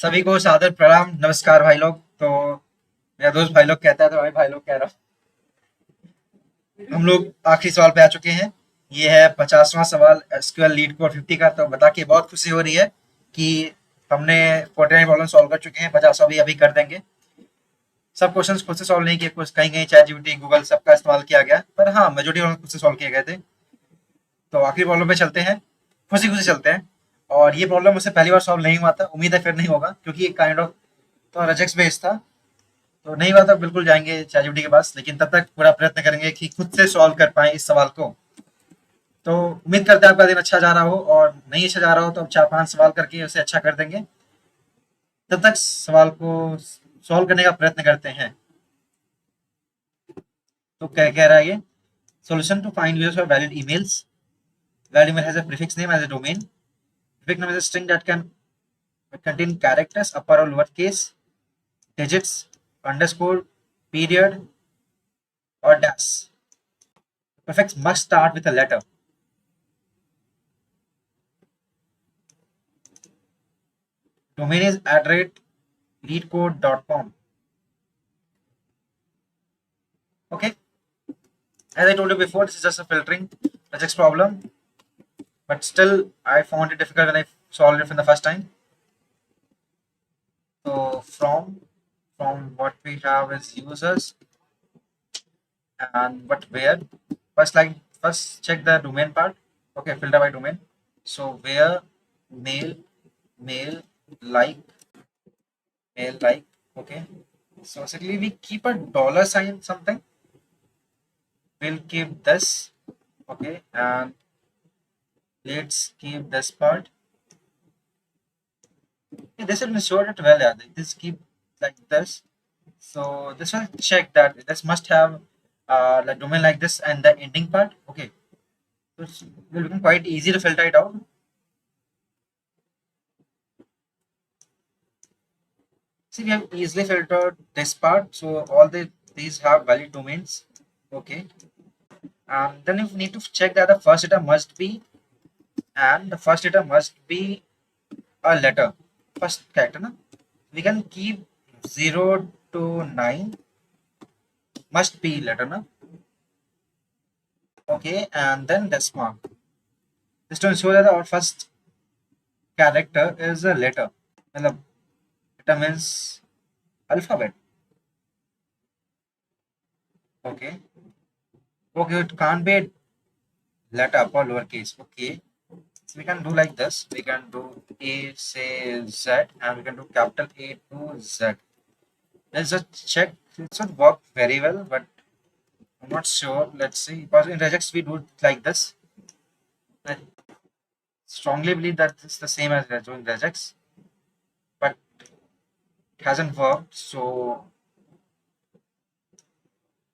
सभी को सादर प्रणाम। नमस्कार भाई लोग। तो मेरा दोस्त भाई लोग कहता है तो मैं भाई लोग कह रहा हूँ। हम लोग आखिरी सवाल पे आ चुके हैं। ये है 50वां सवाल एसक्यूएल लीड कोड 50 का। तो बता के बहुत खुशी हो रही है कि हमने 49 प्रॉब्लम सॉल्व कर चुके हैं। 50वां भी अभी कर देंगे। सब क्वेश्चंस खुद से सॉल्व नहीं किए, कुछ कहीं कहीं चैट जीपीटी गूगल सबका इस्तेमाल किया गया, पर हाँ मेजोरिटी प्रॉब्लम खुद से सॉल्व किए गए थे। तो आखिरी प्रॉब्लम पे चलते हैं। खुशी खुशी चलते हैं। और ये प्रॉब्लम मुझसे पहली बार सॉल्व नहीं हुआ था, उम्मीद है फिर नहीं होगा, क्योंकि एक काइंड ऑफ तो रजेक्स बेस्ड था। तो नहीं हुआ तो बिल्कुल जाएंगे चैटजीपीटी के पास, लेकिन तब तक पूरा प्रयत्न करेंगे कि खुद से सॉल्व कर पाए इस सवाल को। तो उम्मीद करते हैं आपका दिन अच्छा जा रहा हो, और नहीं अच्छा जा रहा हो तो अब 4-5 सवाल करके उसे अच्छा कर देंगे। तब तक सवाल को सॉल्व करने का प्रयत्न करते हैं। तो क्या कह रहा है ये? Solution to find users for valid emails. Valid email has a prefix name as a domain. Prefix name is a string that can contain characters, upper or lower case, digits, underscore, period, or dash. Prefix must start with a letter. Domain is @leetcode.com. Okay, as I told you before, this is just a filtering regex problem, but still I found it difficult when I solved it from the first time. So from what we have is users and what where. First check the domain part. Okay, filter by domain. So where mail mail like mail like. Okay. So basically we keep a dollar sign something. We'll keep this. Okay, and let's keep this part. Yeah, this will ensure it well. Yeah, this keep like this. So this will check that this must have the domain like this and the ending part. Okay, so it's will become quite easy to filter it out. See, we have easily filtered this part. So all these have valid domains. Okay, and then you need to check that the first data must be, and the first data must be a letter, first character. Na? We can keep 0 to 9 must be letter. Na? Okay, and then this mark. Just to ensure that our first character is a letter. मतलब letter means alphabet. Okay. Okay, it can't be letter upper lowercase. Okay. So we can do like this. We can do A say Z, and we can do capital A to Z. Let's just check. It should work very well, but I'm not sure. Let's see. Because in regex we do it like this. I strongly believe that it's the same as we're doing regex, but it hasn't worked. So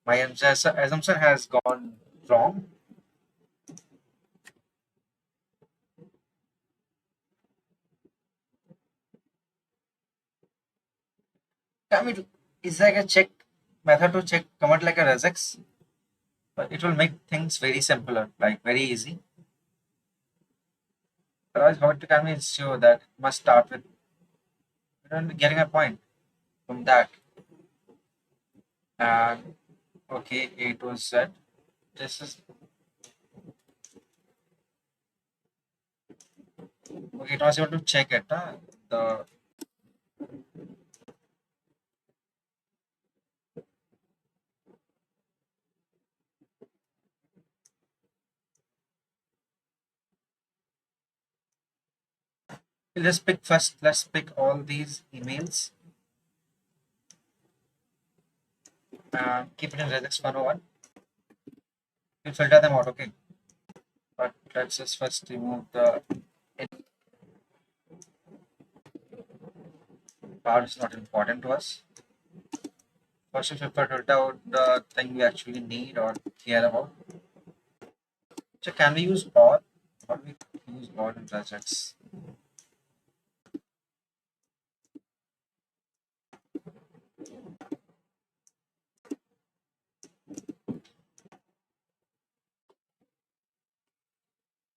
my assumption has gone wrong. I mean, is like a check method to check command like a regex, but it will make things very simpler, like very easy. Otherwise, how can we ensure that it must start with? We don't be getting a point from that. And okay, A to Z. This is okay. It was able to check it. The let's pick first. Let's pick all these emails and keep it in regex 101. We'll filter them out. Okay, but let's just first remove the part. Is not important to us. First, we filter out the thing we actually need or care about. So, can we use or? Or we use or in regex?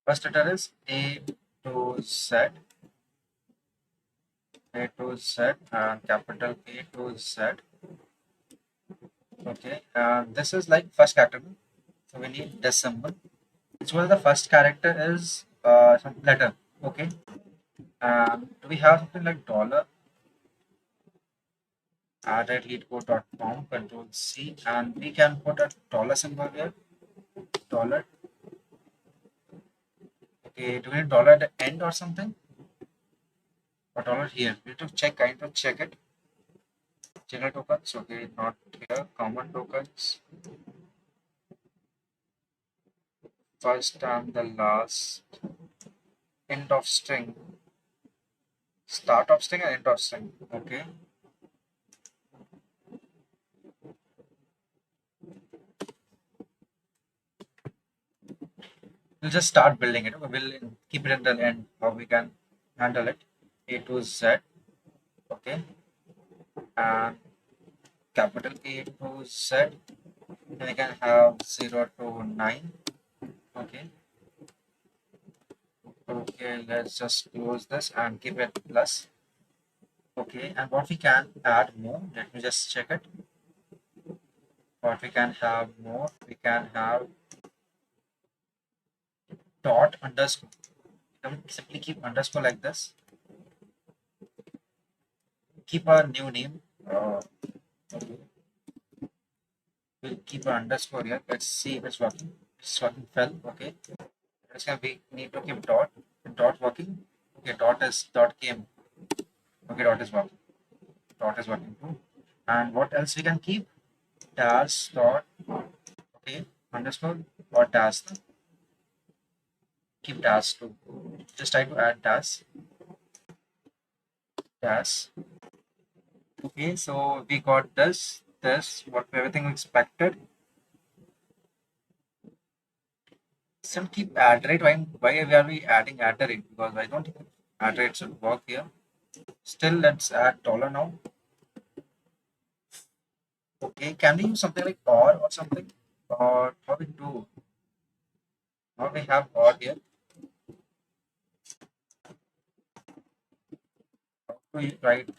First letter is A to Z. A to Z and capital A to Z. Okay, this is like first character. So we need decimal. So the first character is some letter. Okay. Do we have something like dollar? Add at leetcode.com, control C, and we can put a dollar symbol here. Dollar. Okay, do we need dollar at the end or something? Or dollar here? We need to check, kind of check it. General tokens, okay, not here. Common tokens. First and the last. End of string. Start of string and end of string. Okay. We'll just start building it. We'll keep it at the end how we can handle it. A to Z. Okay. And capital A to Z. Then we can have 0 to 9. Okay. Okay, let's just close this and keep it plus. Okay, and what we can add more, let me just check it. What we can have more, we can have dot underscore. You can simply keep underscore like this. Keep a new name. Okay. We'll keep an underscore here. Let's see if it's working. It's working well. Okay. It's gonna be need to keep dot. Dot working. Okay, dot came. Okay, dot is working. Dot is working too. And what else we can keep? Dash dot. Okay, underscore or dash. Keep dash too. Just try to add dash. Dash. Okay, so we got this, what everything we expected. Still keep add rate. Why are we adding add rate? Because I don't think add rate should work here. Still, let's add dollar now. Okay, can we use something like or something? Or how we do? How we have or here? How to write?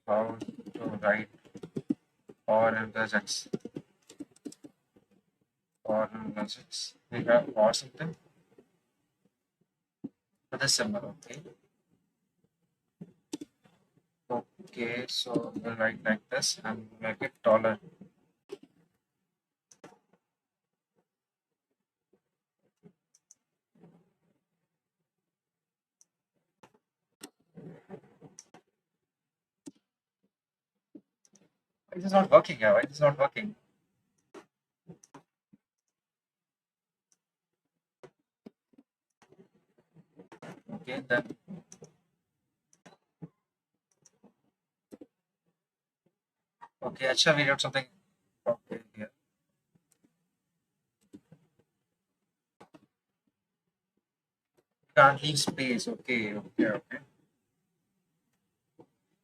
How to write or in the X? Or in the X? We have or something for the symbol. Okay. Okay, so we'll write like this and make it dollar. Why is this not working here? Why is this not working? Okay, then okay, actually we wrote something. Okay, here. Can't leave space. Okay.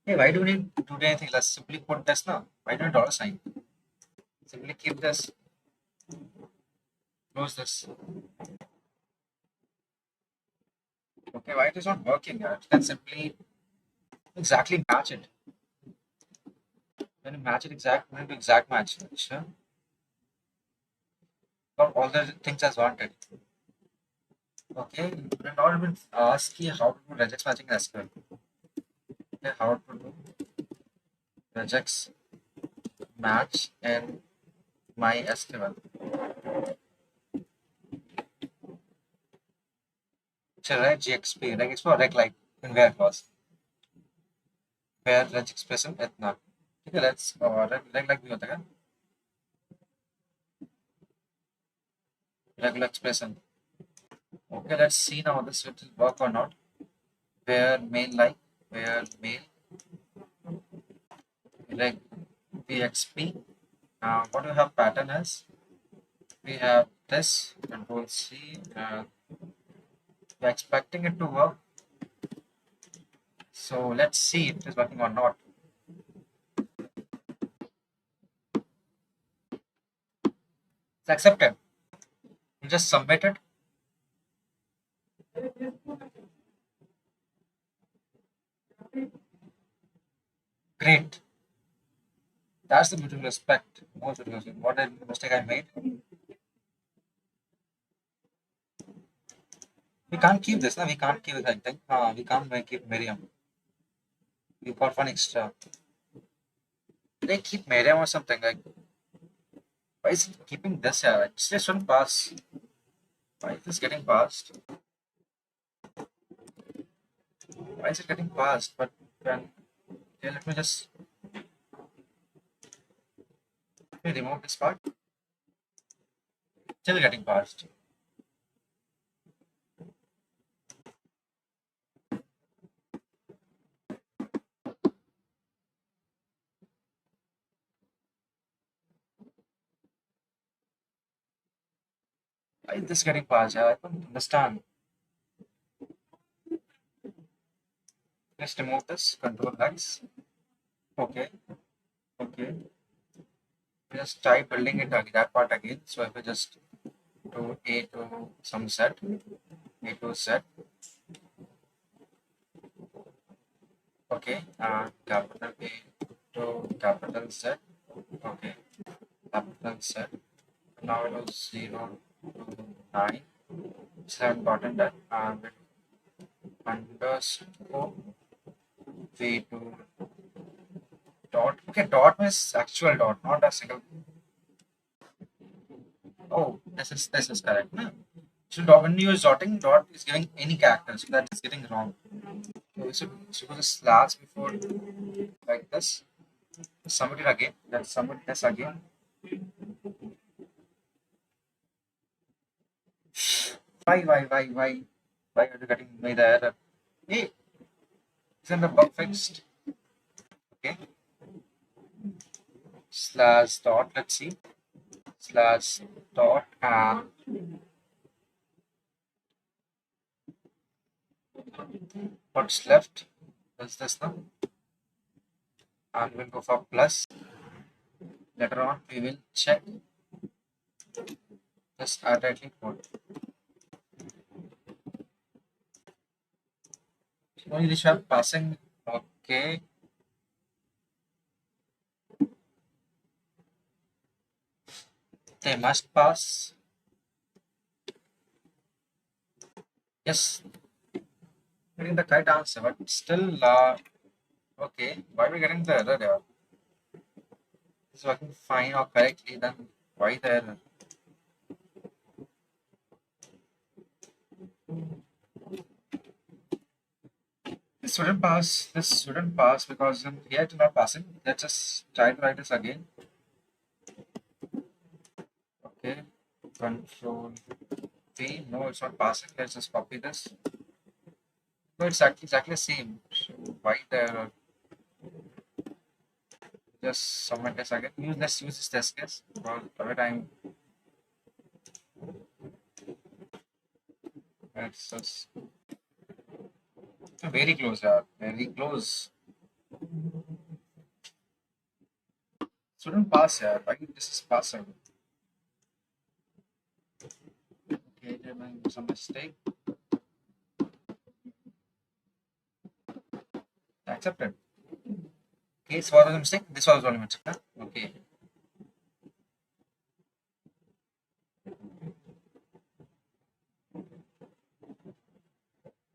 Hey, why do we need to do anything? Let's simply put this now. Why do we dollar sign? Simply keep this. Close this. Okay, why it is not working? You can simply exactly match it. When you match it when you do exact match. Sure. Got all the things as wanted. Okay, we're not even ask you how to do regex matching as well. Okay, how to do regex match in my SQL. So reg GXP, reg is for reg like in where clause. Where reg expression इतना. ठीक है, let's reg like भी होता है. Regular expression. Okay, let's see now this will work or not. Where main like, where main reg PXP. What do we have pattern as? We have this control C. We're expecting it to work. So let's see if it is working or not. It's accepted. You just submit it. Great. That's the beautiful aspect. Most beautiful. What a mistake I made. We can't keep this. No? We can't keep it like that. We can't keep Miriam. We got one extra. They keep Miriam or something like. Why is it keeping this here? It's just one pass. Why is this getting passed? Why is it getting passed? But then, okay, let me just remove this part. Still getting passed. Why is this getting passed? I don't understand. Let's remove this. Control X. Okay. Okay. Just try building it again, that part again. So if we just do A to some set, A to Z. Okay. Capital A to capital Z. Okay. Capital Z. Now it is 0 to 9. It's important that with underscore V to dot. Okay, dot means actual dot, not a single. Oh, this is correct. No? So dot, when you use dotting, dot is giving any character, so that is getting wrong. So we should suppose a slash before like this. Submit it again. Let's submit this again. Why are you getting me the error? Hey, isn't the bug fixed? Okay. Slash dot. Let's see. Slash dot and what's left is this now. And we'll go for plus. Later on, we will check this directly code. Only this are passing. Okay. They must pass. Yes. Getting the correct answer, but still, okay. Why are we getting the error there? It's working fine or correctly, then why the error? This shouldn't pass. This shouldn't pass because here it's not passing. Let's just try to write this again. Okay. Control V. No, it's not passing. Let's just copy this. No, it's exactly the same. So why the error? Just submit this again. Let's use this test case because every time it's just very close, yeah. Very close. Shouldn't pass, yeah. Why this is passing? Okay, there might be some mistake. Accepted. Okay, so what was the mistake? This was only mistake. Huh? Okay.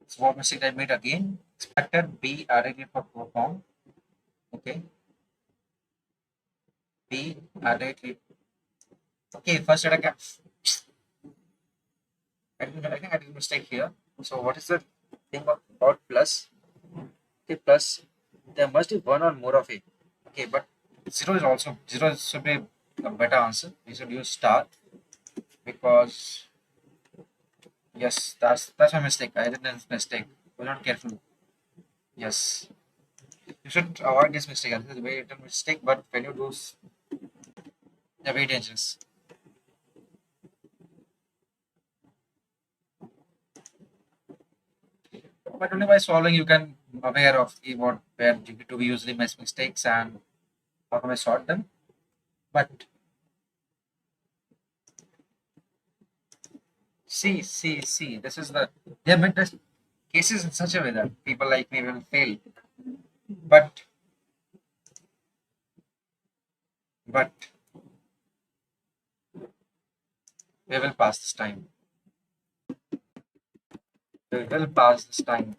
So what mistake I made again? Expected B added it for perform. Okay. B added it. Okay, first I think I did a mistake here. So what is the thing about plus? Okay, plus there must be one or more of it. Okay, but zero is also zero should be a better answer. We should use star because yes, that's my mistake. I did a mistake. We're not careful. Yes, you should avoid this mistake. This is a very little mistake, but when you do, they're very dangerous. But only by solving you can aware of what where do we usually make mistakes and how can I sort them. But see, this is they have made the cases in such a way that people like me will fail. But but we will pass this time. We will pass this time.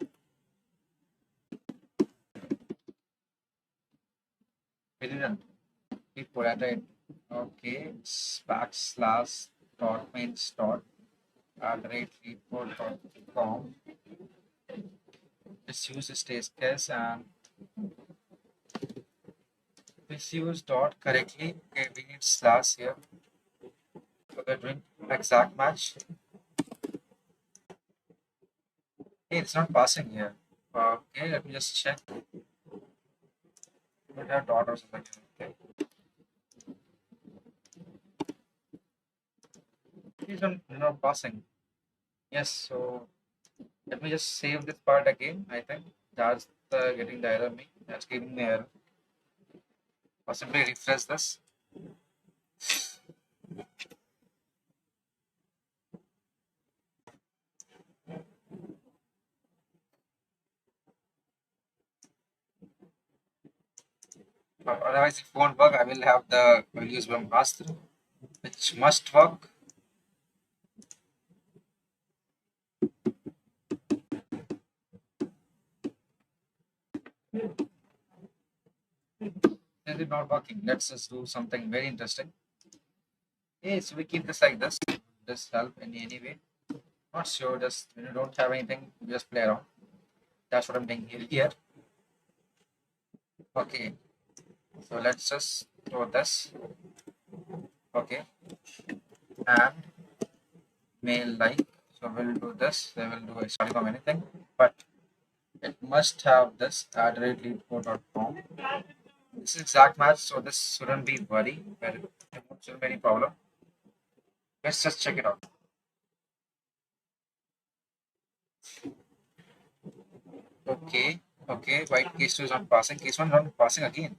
We didn't. We put it. Okay, it's backslash dot mains dot @leetcode.com. Just use this case and this use dot correctly. Okay, we need slash here. So we're doing exact match. Hey, it's not passing here. Okay, let me just check. We have dot or something. Okay. It's not passing. Yes, so let me just save this part again. I think that's getting the error me. That's giving me error. Or simply refresh this. Otherwise, if it won't work, I will have the values from pass through, which must work. This is not working. Let's just do something very interesting. Hey, so we keep this like this. This help in any way? Not sure. Just when you don't have anything, just play around. That's what I'm doing here. Okay. So let's just do this. Okay. And mail like. So we'll do this. They will do a starting of anything, but it must have this @leetcode.com. This is exact match, so this shouldn't be worry. There shouldn't be any problem. Let's just check it out. Okay, okay. White case 2 is not passing. Case 1 not passing again.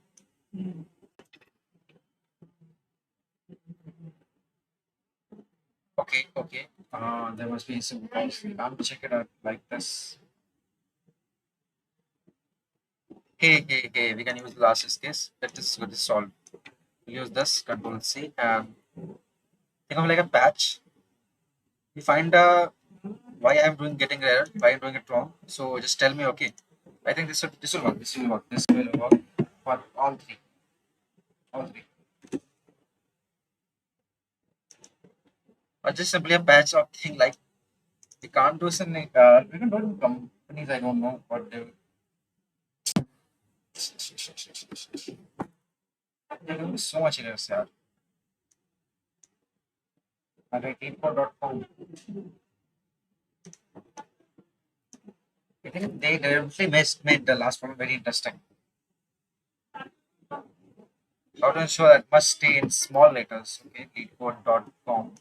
Okay, okay. There must be some problems. I'll check it out like this. Hey. We can use the last case. Let us get this solved. Use this Control C and think of like a patch. You find why I'm doing getting error, why I'm doing it wrong. So just tell me, okay. I think this will work. This will work. This will work for all three. All three. Or just simply a patch of thing like we can't do some we can do it in companies. I don't know what they there will be so much errors here. Okay, info.com. I think they deliberately made the last one very interesting. How to ensure that must stay in small letters. Okay, leetcode.com.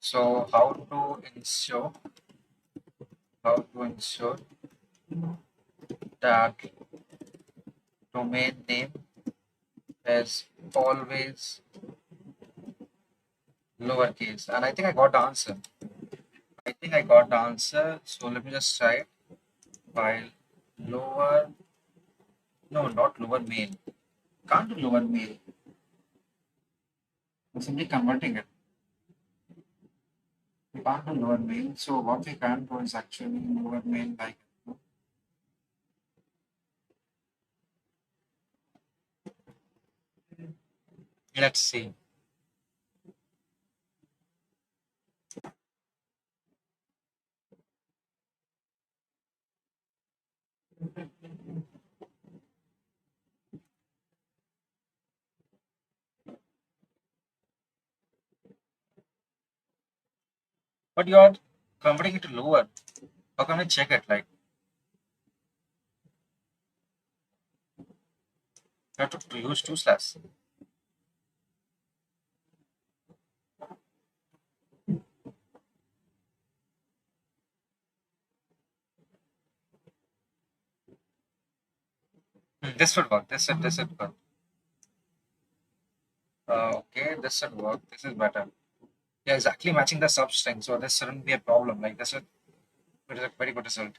So how to ensure that domain name is always lowercase. And I think I got the answer. So let me just try it. While lower, no, not lower mail. Can't do lower mail. I'm simply converting it. We can't do lower mail. So what we can do is actually lower mail like. Let's see. But you are converting it to lower. How can we check it? Like you have to use two slash. This would work. This would work. this should work. This is better. Yeah, exactly matching the substring, so this shouldn't be a problem. Like this is a very good result.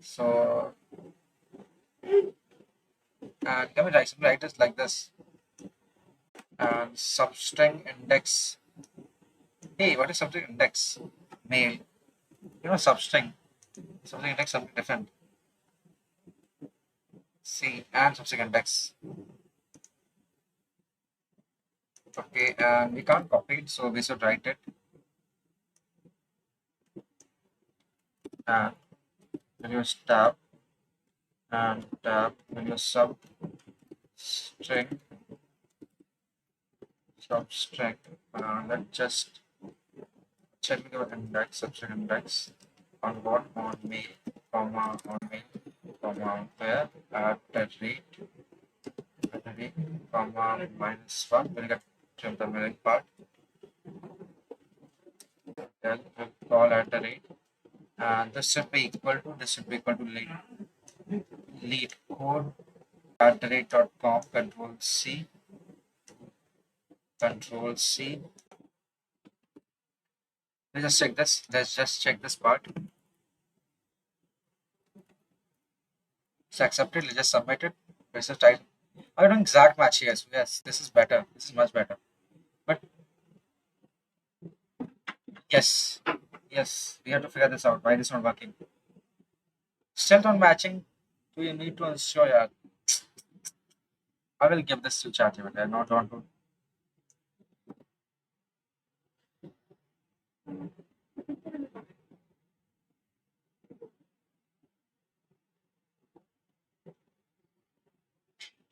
So let me write this like this. And substring index. Hey, what is substring index? Mail. You know substring. Substring index something different. C and substring index. Okay, and we can't copy it, so we should write it. And when you tab and tab when you substring let's just check your index, substring index on what on mail, on mail, where at the rate, -1 will get to the middle part. Then we'll call at the rate, and this should be equal to lead code at the rate.com, control C. Let's just check this. Let's just check this part. It's accepted. Let's just submit it. Let's just type. I'm doing exact match here. Yes, this is better. This is much better. But yes, we have to figure this out. Why this is not working? Still not matching. Do you need to ensure? Yeah, I will give this to ChatGPT. I not want to.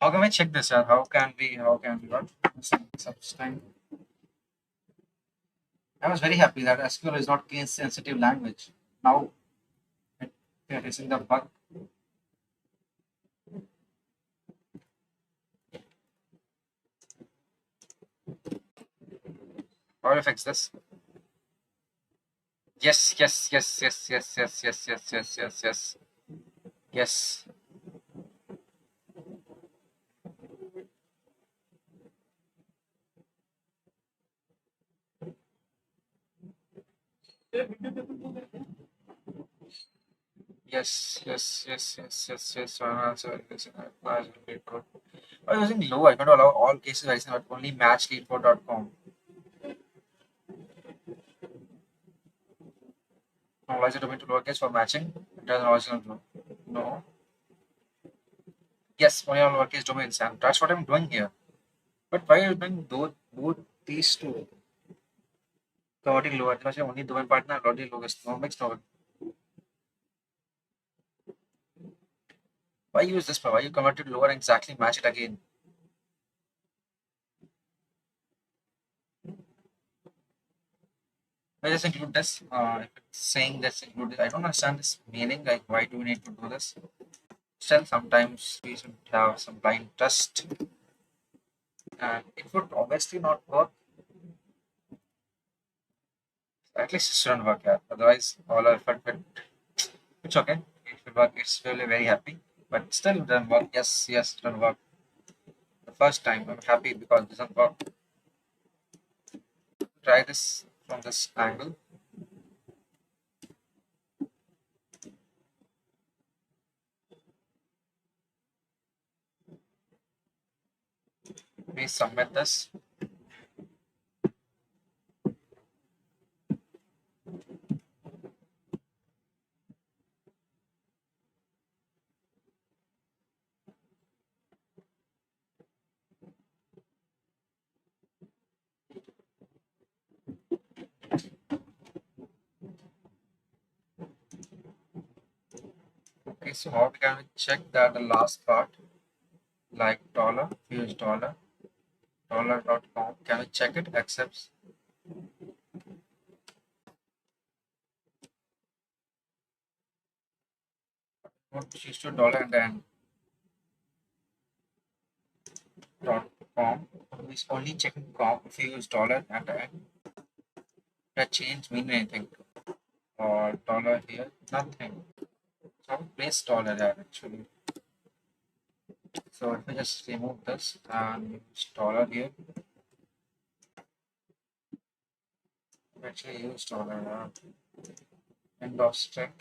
How can we check this? How can we? What? Substring. I was very happy that SQL is not case sensitive language. Now we are facing the bug. How do I fix this? Yes. I'm using low. I can allow all cases. I not only match leadcode.com. Normalize the domain to lowercase for matching. It doesn't original. No. Yes, only on lowercase domains, and that's what I'm doing here. But why are you doing both these two? Converting lower, only domain partner, converting lowest. No makes no. Why use this? Why you convert it lower and exactly match it again? I just include this. If it's saying that's included, I don't understand this meaning. Like, why do we need to do this? Still, sometimes we should have some blind trust, and it would obviously not work. At least it shouldn't work. Yeah. Otherwise, all our effort will. It's okay. It will work. It's really very happy, but still it doesn't work. Yes, it doesn't work. The first time I'm happy because it doesn't work. Try this from this angle. We submit this. Okay, so how can we check that the last part, like dollar, use dollar.com, can we check it? Accepts. Choose to dollar and then .com. It's only checking com if you use dollar and then that change mean anything or dollar here, nothing. So place dollar there actually. So if we just remove this and use dollar here, actually used all end of string.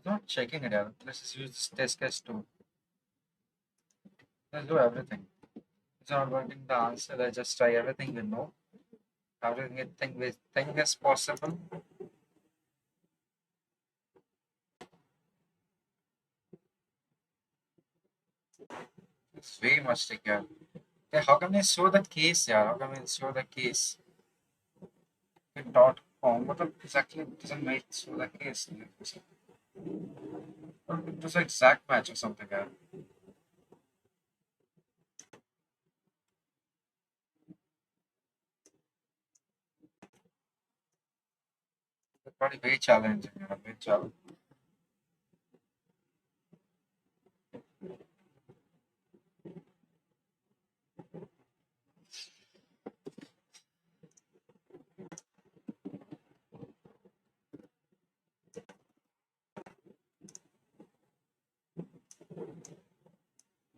Not checking it out. Let's just use this test case too. Let's do everything. It's not working the answer. Let's just try everything we know. Everything we think is possible. It's way much thicker. Yeah, how can I show the case? Yeah, how can I show the case? Dot com. What exactly doesn't make show the case? It was an exact match or something. Yeah. It's probably very challenging. Yeah, very challenging.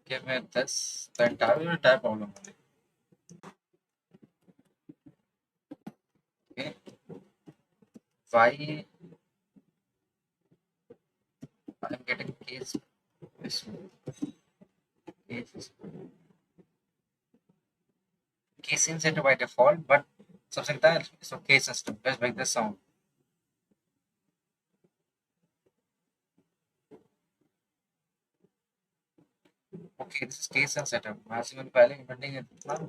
Give me this. The entire problem. Okay. Why I'm getting case this case case inset by default, but something that so case system. Let's make this sound. Okay, this is case and setup. Massive and filing pending it. But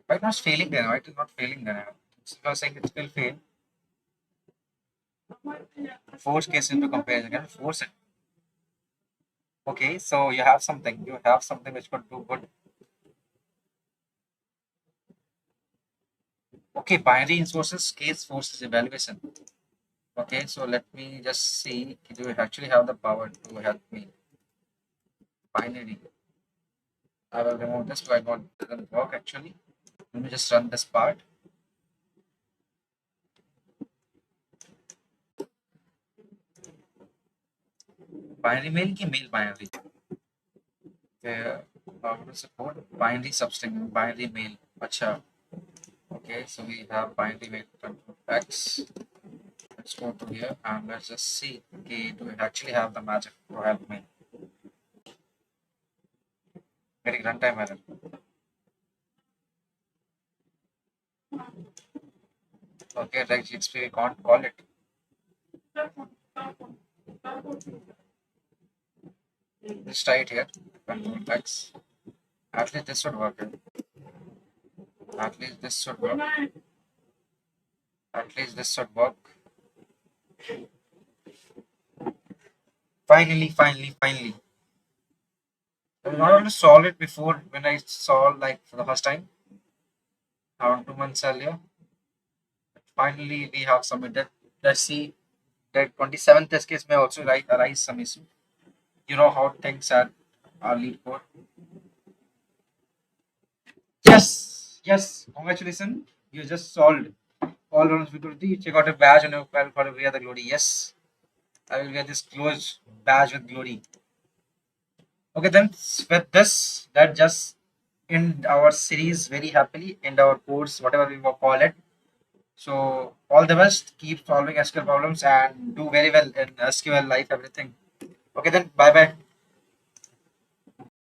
why not failing then? Why it is not failing then? So if I was saying it will fail. Force case into comparison. Again, force it. Okay, so you have something. You have something which could do good. Okay, binary resources, case forces evaluation. Okay, so let me just see. Do you actually have the power to help me? Binary. I will remove this, but it doesn't work actually. Let me just run this part. Binary mail की mail binary. How to support binary substring, binary mail. Acha. Okay, so we have binary mail control X. Let's go to here and let's just see. Okay, do we actually have the magic to help me? Getting runtime error. Okay, like XP, we can't call it. Let's try it here. Control X. At least this should work. At least this should work. At least this should work. Finally. I not able to solve it before when I saw like for the first time around 2 months earlier. Finally, we have submitted. Let's see that 27th test case may also arise some issue. You know how things are lead code. Yes. Congratulations. You just solved all rounds difficulty. Check out a badge on your file for wear the glory. Yes, I will wear this closed badge with glory. Okay, then with this, that just end our series very happily, end our course, whatever we will call it. So all the best, keep solving SQL problems and do very well in SQL life, everything. Okay then, bye bye.